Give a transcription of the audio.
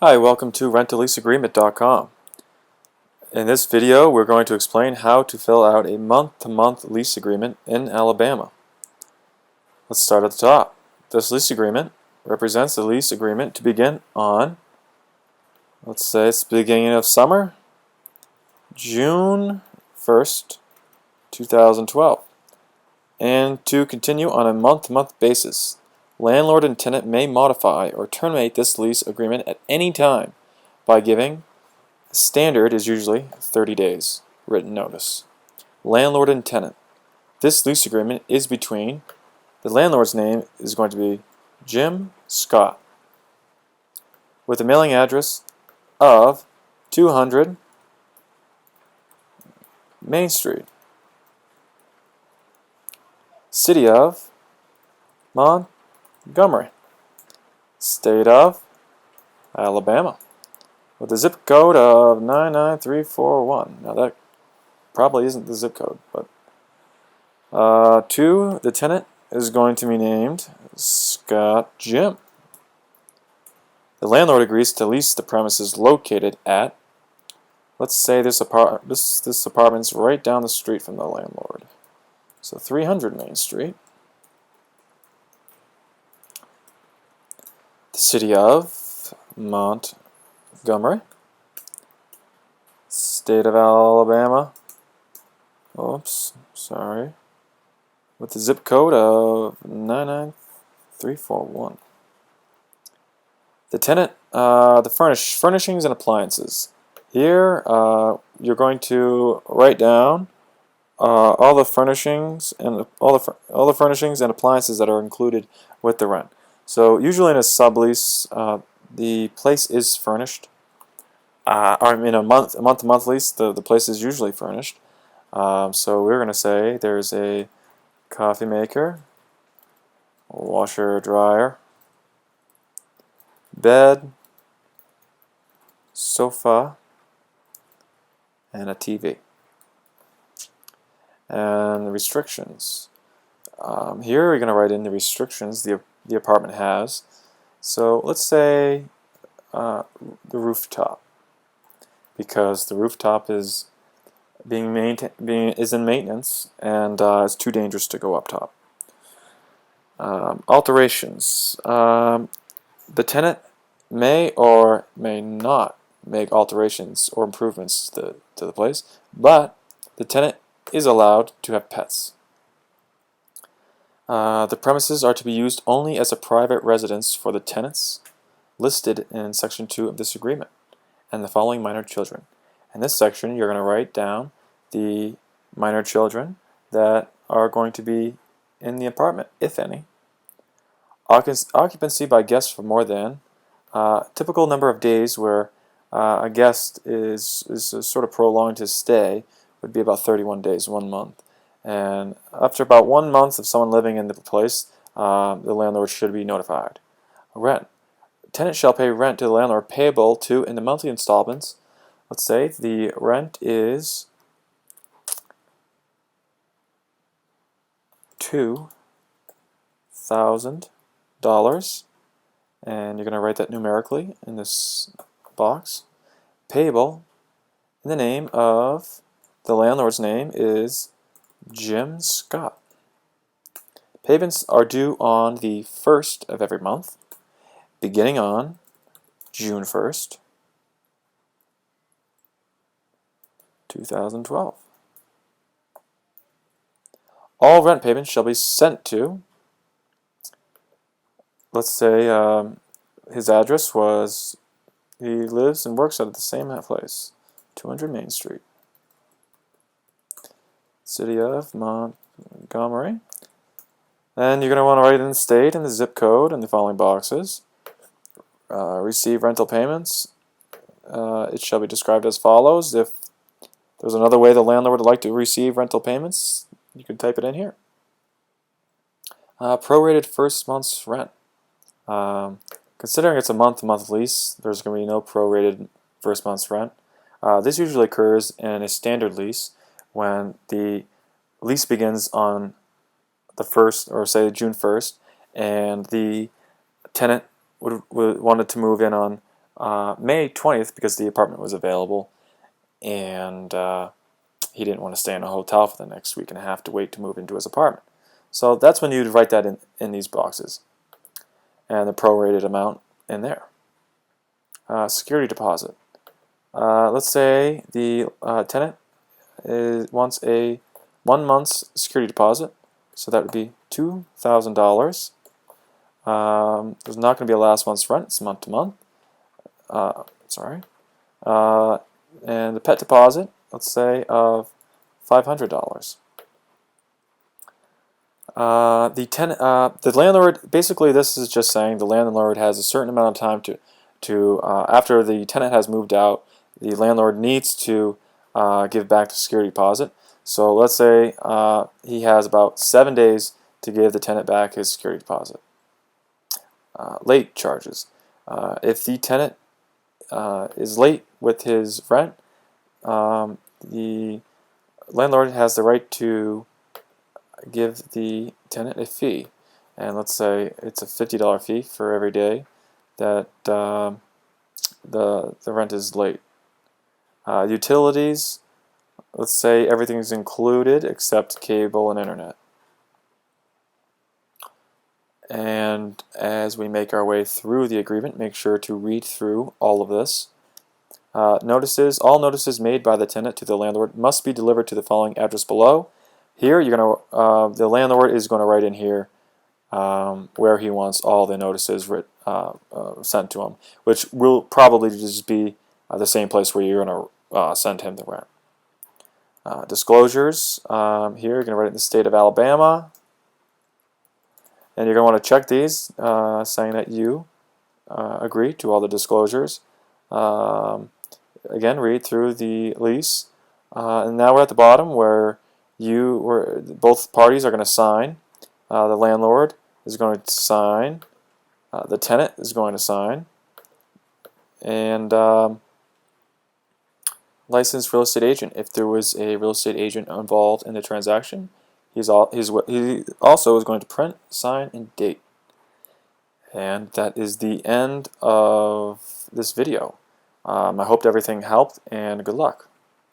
Hi, welcome to rentaleaseagreement.com. In this video, we're going to explain how to fill out a month-to-month lease agreement in Alabama. Let's start at the top. This lease agreement represents the lease agreement to begin on, let's say it's the beginning of summer, June 1st, 2012, and to continue on a month-to-month basis. Landlord and tenant may modify or terminate this lease agreement at any time by giving standard is usually 30 days written notice. Landlord and tenant. This lease agreement is between, the landlord's name is going to be Jim Scott, with a mailing address of 200 Main Street, City of Montgomery, State of Alabama, with a zip code of 99341. Now that probably isn't the zip code, but 2, the tenant is going to be named Scott Jim. The landlord agrees to lease the premises located at, let's say this apartment's right down the street from the landlord. So 300 Main Street. The City of Montgomery, State of Alabama. Oops, sorry. With the zip code of 99341. The tenant, the furnishings and appliances. Here, you're going to write down all the furnishings and all the furnishings and appliances that are included with the rent. So usually in a sublease, the place is furnished. Or in a month-to-month lease, the place is usually furnished. So we're going to say there's a coffee maker, washer, dryer, bed, sofa, and a TV. And the restrictions. Here we're going to write in the restrictions the apartment has. So let's say the rooftop, because the rooftop is in maintenance and it's too dangerous to go up top. Alterations. The tenant may or may not make alterations or improvements to the place, but the tenant is allowed to have pets. The premises are to be used only as a private residence for the tenants listed in Section 2 of this agreement and the following minor children. In this section, you're going to write down the minor children that are going to be in the apartment, if any. Occupancy by guests for more than typical number of days where a guest is sort of prolonged his stay would be about 31 days, 1 month. And after about 1 month of someone living in the place, the landlord should be notified. Rent. Tenant shall pay rent to the landlord payable to in the monthly installments. Let's say the rent is $2,000, and you're going to write that numerically in this box. Payable in the name of the landlord's name is Jim Scott. Payments are due on the 1st of every month, beginning on June 1st, 2012. All rent payments shall be sent to, let's say his address was, he lives and works at the same place, 200 Main Street, City of Montgomery. Then you're going to want to write in the state and the zip code in the following boxes. Receive rental payments. It shall be described as follows. If there's another way the landlord would like to receive rental payments, you can type it in here. Prorated first month's rent. Considering it's a month-to-month lease, there's going to be no prorated first month's rent. This usually occurs in a standard lease when the lease begins on the 1st, or say June 1st, and the tenant wanted to move in on May 20th because the apartment was available, and he didn't want to stay in a hotel for the next week and have to wait to move into his apartment. So that's when you'd write that in these boxes, and the prorated amount in there. Security deposit. Let's say the tenant wants a 1 month's security deposit, so that would be $2,000. There's not going to be a last month's rent, it's month to month. Sorry. And the pet deposit, let's say, of $500. The landlord, basically this is just saying the landlord has a certain amount of time to after the tenant has moved out, the landlord needs to give back the security deposit. So let's say he has about 7 days to give the tenant back his security deposit. Late charges. If the tenant is late with his rent, the landlord has the right to give the tenant a fee. And let's say it's a $50 fee for every day that the rent is late. Utilities, let's say everything is included except cable and internet. And as we make our way through the agreement, make sure to read through all of this. Notices. All notices made by the tenant to the landlord must be delivered to the following address below. Here, you're gonna the landlord is going to write in here where he wants all the notices sent to him, which will probably just be the same place where you're going to send him the rent. Disclosures. Here, you're going to write it in the state of Alabama. And you're going to want to check these, saying that you agree to all the disclosures. Again, read through the lease. And now we're at the bottom where both parties are going to sign. The landlord is going to sign. The tenant is going to sign. And licensed real estate agent. If there was a real estate agent involved in the transaction, he also is going to print, sign, and date. And that is the end of this video. I hope everything helped, and good luck.